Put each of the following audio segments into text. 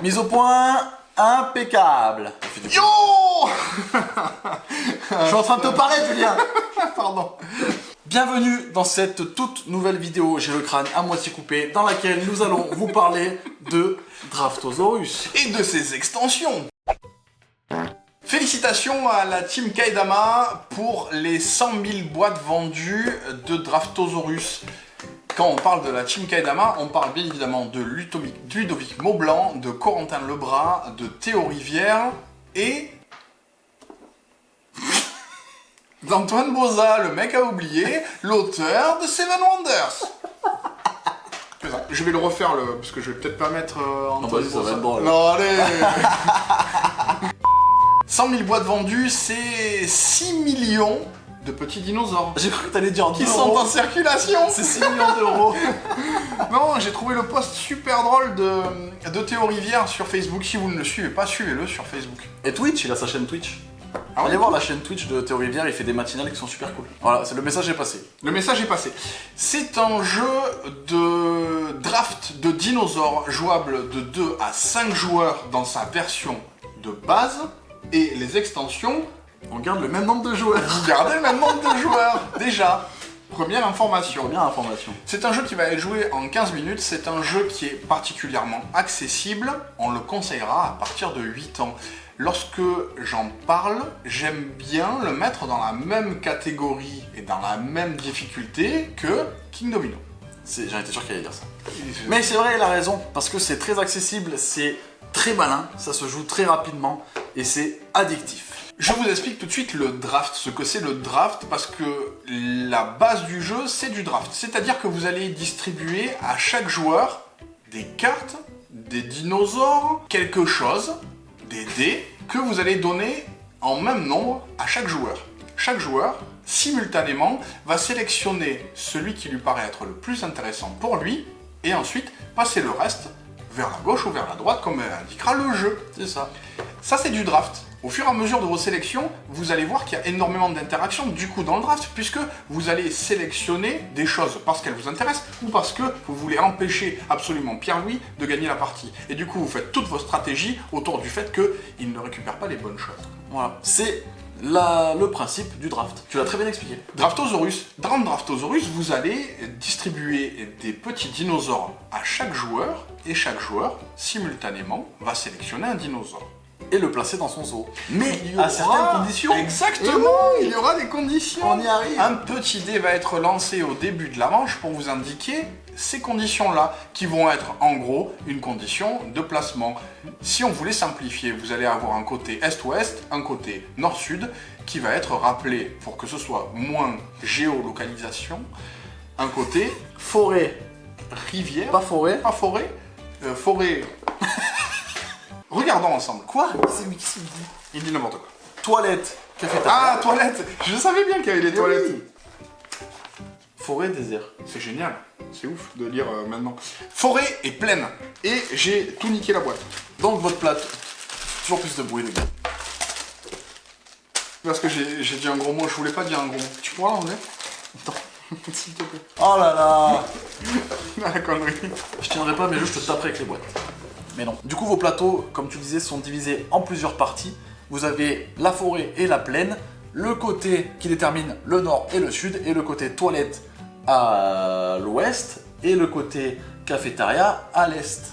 Mise au point, impeccable. Yo. Je suis en train de te parler, Julien. Pardon. Bienvenue dans cette toute nouvelle vidéo, j'ai le crâne à moitié coupé, dans laquelle nous allons vous parler de Draftosaurus. Et de ses extensions. Félicitations à la team Kaidama pour les 100 000 boîtes vendues de Draftosaurus. Quand on parle de la team Kaidama, on parle bien évidemment de Ludovic Maublanc, de Corentin Lebras, de Théo Rivière et d'Antoine Boza, le mec à oublier, l'auteur de Seven Wonders. Je vais le refaire, parce que je vais peut-être pas mettre Antoine ça va Boza. être drôle. Non, allez. 100 000 boîtes vendues, c'est 6 millions de petits dinosaures. J'ai cru que t'allais dire Qui sont en circulation. C'est 6 millions d'euros. Non, j'ai trouvé le post super drôle de Théo Rivière sur Facebook. Si vous ne le suivez pas, suivez-le sur Facebook. Et Twitch, il a sa chaîne Twitch. Ah ouais. Allez voir la chaîne Twitch de Théo Rivière, il fait des matinales qui sont super cool. Voilà, le message est passé. Le message est passé. C'est un jeu de draft de dinosaures jouable de 2 à 5 joueurs dans sa version de base. Et les extensions, On garde le même nombre de joueurs. vous gardez le même nombre de joueurs. Déjà, première information. Première information. C'est un jeu qui va être joué en 15 minutes, c'est un jeu qui est particulièrement accessible, on le conseillera à partir de 8 ans. Lorsque j'en parle, j'aime bien le mettre dans la même catégorie et dans la même difficulté que King Domino. J'en étais sûr qu'il allait dire ça. Mais c'est vrai, il a raison, parce que c'est très accessible, c'est très malin, ça se joue très rapidement et c'est addictif. Je vous explique tout de suite le draft, ce que c'est le draft, parce que la base du jeu, c'est du draft. C'est-à-dire que vous allez distribuer à chaque joueur des cartes, des dinosaures, quelque chose, des dés, que vous allez donner en même nombre à chaque joueur. Chaque joueur, simultanément, va sélectionner celui qui lui paraît être le plus intéressant pour lui, et ensuite passer le reste vers la gauche ou vers la droite, comme indiquera le jeu. C'est ça. Ça, c'est du draft. Au fur et à mesure de vos sélections, vous allez voir qu'il y a énormément d'interactions du coup dans le draft, puisque vous allez sélectionner des choses parce qu'elles vous intéressent ou parce que vous voulez empêcher absolument Pierre-Louis de gagner la partie. Et du coup, vous faites toutes vos stratégies autour du fait qu'il ne récupère pas les bonnes choses. Voilà. C'est le principe du draft. Tu l'as très bien expliqué. Draftosaurus. Dans Draftosaurus, vous allez distribuer des petits dinosaures à chaque joueur, et chaque joueur, simultanément, va sélectionner un dinosaure. Et le placer dans son zoo. Mais Il y à aura- certaines conditions. Exactement, il y aura des conditions. On y arrive. Un petit dé va être lancé au début de la manche pour vous indiquer ces conditions-là, qui vont être en gros une condition de placement. Si on voulait simplifier, vous allez avoir un côté est-ouest, un côté nord-sud, qui va être rappelé pour que ce soit moins géolocalisation, un côté Forêt. rivière, Pas forêt. pas forêt, forêt. Regardons ensemble. Quoi? Il dit n'importe quoi. Toilette. Cafétéria. Ah, toilettes. Je savais bien qu'il y avait les toilettes. oui. Forêt, désert. C'est génial, c'est ouf de lire maintenant. Forêt est pleine, et j'ai tout niqué la boîte. Donc votre plateau. Toujours plus de bruit, les gars. Parce que j'ai dit un gros mot, je voulais pas dire un gros mot. Tu pourras l'enlever? Attends. S'il te plaît. Oh là là. La connerie. Je tiendrai pas mes jeux, je te taperai avec les boîtes. Mais non. Du coup, vos plateaux, comme tu disais, sont divisés en plusieurs parties. Vous avez la forêt et la plaine, le côté qui détermine le nord et le sud, et le côté toilette à l'ouest, et le côté cafétéria à l'est.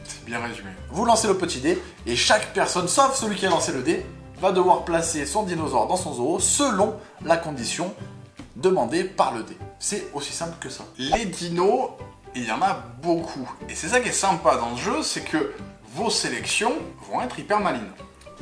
C'est bien résumé. Vous lancez le petit dé, et chaque personne, sauf celui qui a lancé le dé, va devoir placer son dinosaure dans son zoo selon la condition demandée par le dé. C'est aussi simple que ça. Les dinos, il y en a beaucoup. Et c'est ça qui est sympa dans ce jeu, c'est que vos sélections vont être hyper malines.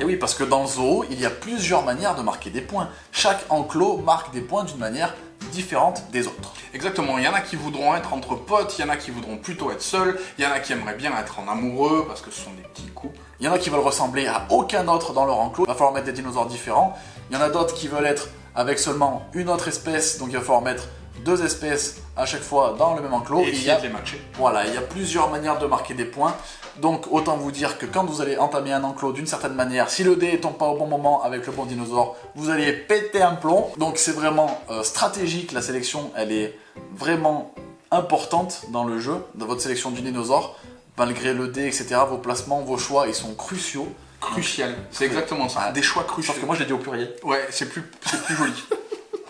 Et oui, parce que dans le zoo, il y a plusieurs manières de marquer des points. Chaque enclos marque des points d'une manière différente des autres. Exactement, il y en a qui voudront être entre potes, il y en a qui voudront plutôt être seuls, il y en a qui aimeraient bien être en amoureux, parce que ce sont des petits couples. Il y en a qui veulent ressembler à aucun autre dans leur enclos, il va falloir mettre des dinosaures différents. Il y en a d'autres qui veulent être avec seulement une autre espèce, donc il va falloir mettre 2 espèces à chaque fois dans le même enclos. Et essayer de les matcher. Voilà, il y a plusieurs manières de marquer des points. Donc autant vous dire que quand vous allez entamer un enclos d'une certaine manière, si le dé ne tombe pas au bon moment avec le bon dinosaure, vous allez péter un plomb. Donc c'est vraiment stratégique, la sélection elle est vraiment importante dans le jeu, dans votre sélection du dinosaure. malgré le dé, etc., vos placements, vos choix, ils sont cruciaux. Crucial, c'est exactement ça. Ouais. Des choix cruciaux. Sauf que moi, je l'ai dit au pluriel. Ouais, c'est plus joli.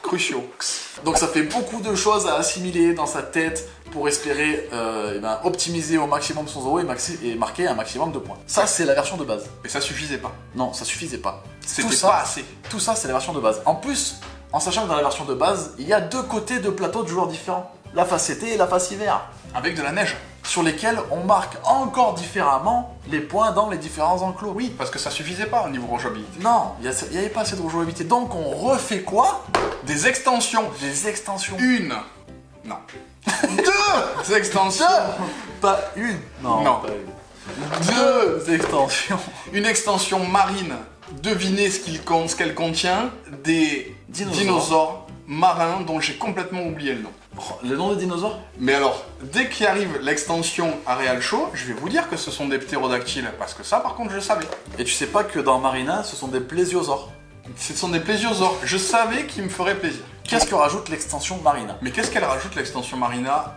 Cruciaux. Donc ça fait beaucoup de choses à assimiler dans sa tête pour espérer optimiser au maximum son zoo et marquer un maximum de points. Ça, c'est la version de base. Mais ça suffisait pas. Non, ça suffisait pas. C'était pas assez. Tout ça, c'est la version de base. En plus, en sachant que dans la version de base, il y a 2 côtés de plateau de joueurs différents. La face été et la face hiver. Avec de la neige. Sur lesquels on marque encore différemment les points dans les différents enclos. Oui, parce que ça suffisait pas au niveau rejouabilité. Non, il n'y avait pas assez de rejouabilité. Donc on refait quoi? Des extensions. Des extensions. Une. Non. 2 extensions. Pas une. Non. Pas une. 2 extensions. Une extension marine. Devinez ce qu'elle contient. Des dinosaures marins dont j'ai complètement oublié le nom. Le nom des dinosaures? Mais alors, dès qu'il arrive l'extension Areal Show, je vais vous dire que ce sont des ptérodactyles, parce que ça, par contre, je le savais. Et tu sais pas que dans Marina, ce sont des plésiosaures. Ce sont des plésiosaures. Je savais qu'ils me feraient plaisir. Qu'est-ce que rajoute l'extension Marina? Mais qu'est-ce qu'elle rajoute, l'extension Marina?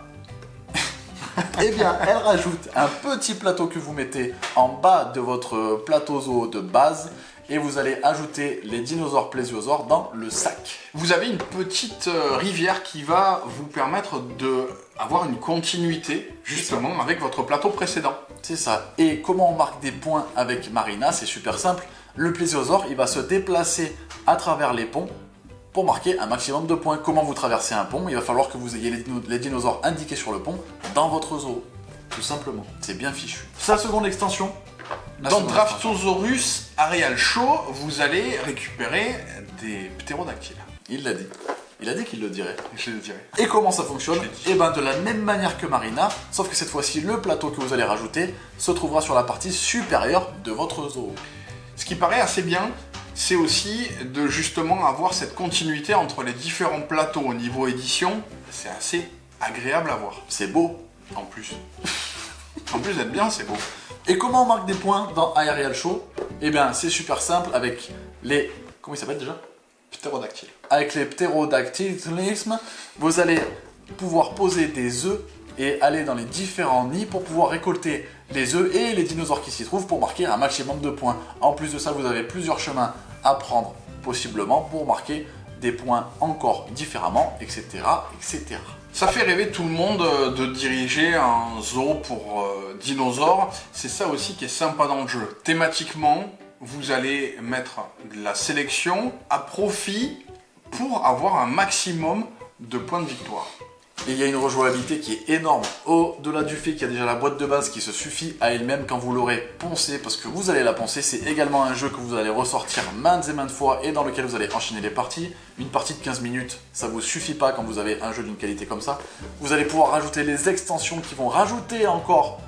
Eh bien, elle rajoute un petit plateau que vous mettez en bas de votre plateau zoo de base, et vous allez ajouter les dinosaures plésiosaures dans le sac. Vous avez une petite rivière qui va vous permettre d'avoir une continuité, justement, avec votre plateau précédent. C'est ça. Et comment on marque des points avec Marina? C'est super simple. Le plésiosaure, il va se déplacer à travers les ponts pour marquer un maximum de points. Comment vous traversez un pont? Il va falloir que vous ayez les dinosaures indiqués sur le pont dans votre zoo. Tout simplement. C'est bien fichu. Sa seconde extension. Dans Draftosaurus Areal Show, vous allez récupérer des ptérodactyles. Il l'a dit. Il a dit qu'il le dirait. Je le dirais. Et comment ça fonctionne? Et ben de la même manière que Marina, sauf que cette fois-ci, le plateau que vous allez rajouter se trouvera sur la partie supérieure de votre zoo. Ce qui paraît assez bien, c'est aussi de justement avoir cette continuité entre les différents plateaux au niveau édition. C'est assez agréable à voir. C'est beau. En plus. En plus d'être bien, c'est beau. Et comment on marque des points dans Aerial Show? Eh bien, c'est super simple avec les... Comment ils s'appellent déjà? Ptérodactyles. Avec les ptérodactylismes, vous allez pouvoir poser des œufs et aller dans les différents nids pour pouvoir récolter les œufs et les dinosaures qui s'y trouvent pour marquer un maximum de points. En plus de ça, vous avez plusieurs chemins à prendre possiblement pour marquer des points encore différemment, etc. etc. Ça fait rêver tout le monde de diriger un zoo pour dinosaures. C'est ça aussi qui est sympa dans le jeu. Thématiquement, vous allez mettre de la sélection à profit pour avoir un maximum de points de victoire. Et il y a une rejouabilité qui est énorme. Au-delà du fait qu'il y a déjà la boîte de base qui se suffit à elle-même quand vous l'aurez poncée, parce que vous allez la poncer, c'est également un jeu que vous allez ressortir maintes et maintes fois et dans lequel vous allez enchaîner les parties. Une partie de 15 minutes, ça vous suffit pas quand vous avez un jeu d'une qualité comme ça. Vous allez pouvoir rajouter les extensions qui vont rajouter encore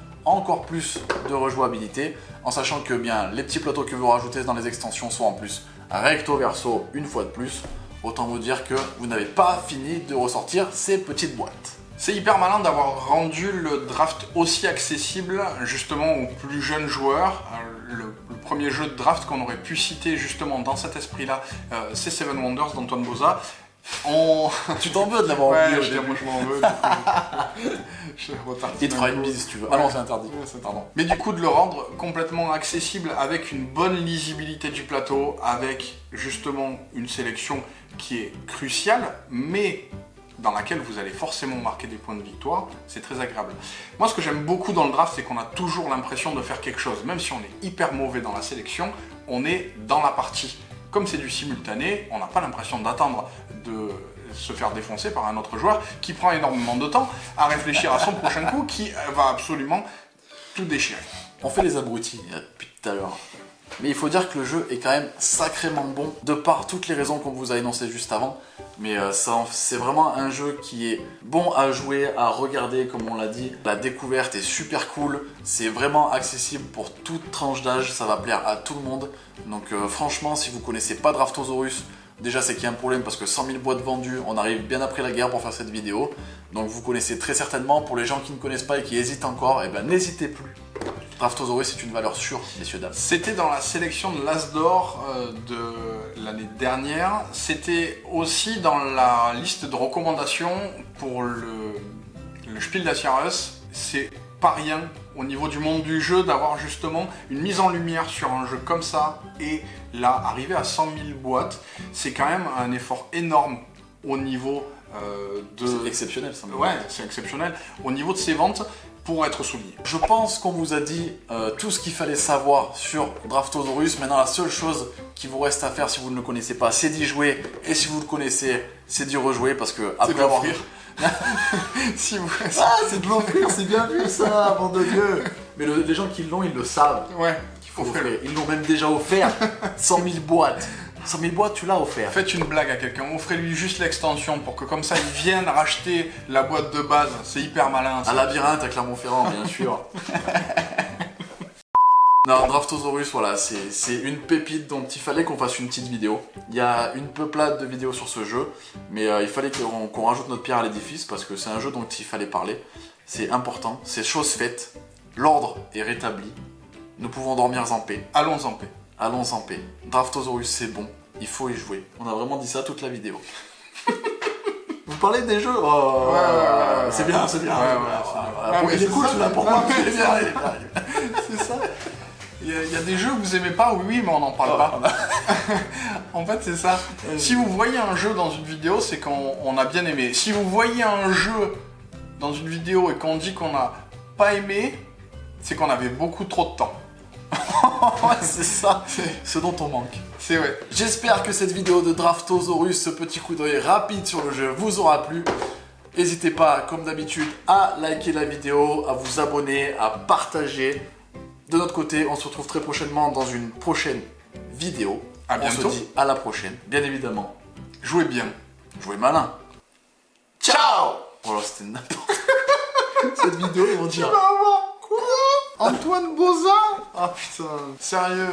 plus de rejouabilité, en sachant que bien les petits plateaux que vous rajoutez dans les extensions sont en plus recto verso une fois de plus. Autant vous dire que vous n'avez pas fini de ressortir ces petites boîtes. C'est hyper malin d'avoir rendu le draft aussi accessible justement aux plus jeunes joueurs. Le premier jeu de draft qu'on aurait pu citer justement dans cet esprit-là, c'est Seven Wonders d'Antoine Boza. Tu t'en veux de l'avoir oublié? Ouais, moi je m'en veux. Il te fera une bise si tu veux. Ah non, c'est interdit. Ouais, pardon. Mais du coup de le rendre complètement accessible avec une bonne lisibilité du plateau, avec justement une sélection qui est cruciale, mais dans laquelle vous allez forcément marquer des points de victoire, c'est très agréable. Moi ce que j'aime beaucoup dans le draft, c'est qu'on a toujours l'impression de faire quelque chose. Même si on est hyper mauvais dans la sélection, on est dans la partie. Comme c'est du simultané, on n'a pas l'impression d'attendre de se faire défoncer par un autre joueur qui prend énormément de temps à réfléchir à son prochain coup, qui va absolument tout déchirer. On fait les abrutis depuis tout à l'heure. Mais il faut dire que le jeu est quand même sacrément bon, de par toutes les raisons qu'on vous a énoncées juste avant. Mais c'est vraiment un jeu qui est bon à jouer, à regarder, comme on l'a dit. La découverte est super cool, c'est vraiment accessible pour toute tranche d'âge, ça va plaire à tout le monde. Donc franchement, si vous connaissez pas Draftosaurus, déjà c'est qu'il y a un problème parce que 100 000 boîtes vendues, on arrive bien après la guerre pour faire cette vidéo. Donc vous connaissez très certainement. Pour les gens qui ne connaissent pas et qui hésitent encore, eh ben n'hésitez plus. Draftosaurus est une valeur sûre, messieurs dames. C'était dans la sélection de l'As d'Or de l'année dernière. C'était aussi dans la liste de recommandations pour le Spiel des Jahres. C'est pas rien au niveau du monde du jeu d'avoir justement une mise en lumière sur un jeu comme ça. Et là, arriver à 100 000 boîtes, c'est quand même un effort énorme au niveau C'est exceptionnel, ça. Ouais, c'est exceptionnel. Au niveau de ses ventes, pour être souligné. Je pense qu'on vous a dit tout ce qu'il fallait savoir sur Draftosaurus. Maintenant, la seule chose qui vous reste à faire si vous ne le connaissez pas, c'est d'y jouer. Et si vous le connaissez, c'est d'y rejouer parce que après de avoir... l'offrir. Si vous... Ah, c'est de l'offrir, c'est bien vu ça, bande de Dieu. Mais les gens qui l'ont, ils le savent. Ouais, Qu'il faut offrir. Ils l'ont même déjà offert. 100 000 boîtes. 100 000 boîtes, tu l'as offert. Faites une blague à quelqu'un, offrez-lui juste l'extension pour que comme ça il vienne racheter la boîte de base. C'est hyper malin. Ça. Un labyrinthe à Clermont-Ferrand, bien sûr. Non, Draftosaurus, voilà, c'est une pépite dont il fallait qu'on fasse une petite vidéo. Il y a une peuplade de vidéos sur ce jeu, mais il fallait qu'on rajoute notre pierre à l'édifice parce que c'est un jeu dont il fallait parler. C'est important, c'est chose faite, l'ordre est rétabli, nous pouvons dormir en paix. Allons en paix. Allons en paix. Draftosaurus, c'est bon, il faut y jouer. On a vraiment dit ça toute la vidéo. Vous parlez des jeux ouais, c'est bien, c'est bien. Il est cool, celui-là, pour moi. Il est bien. C'est ça. Il y a des jeux que vous aimez pas, oui, mais on n'en parle pas. En fait, c'est ça. Si vous voyez un jeu dans une vidéo, c'est qu'on a bien aimé. Si vous voyez un jeu dans une vidéo et qu'on dit qu'on n'a pas aimé, c'est qu'on avait beaucoup trop de temps. Ouais, c'est ça, ce dont on manque. C'est vrai. J'espère que cette vidéo de Draftosaurus, ce petit coup d'œil rapide sur le jeu, vous aura plu. N'hésitez pas, comme d'habitude, à liker la vidéo, à vous abonner, à partager. De notre côté, on se retrouve très prochainement dans une prochaine vidéo. À bientôt. On se dit à la prochaine, bien évidemment. Jouez bien. Jouez malin. Ciao. Oh là, c'était n'importe quoi. Cette vidéo, ils vont dire... Quoi ? Antoine Bozin ? Ah putain, sérieux ?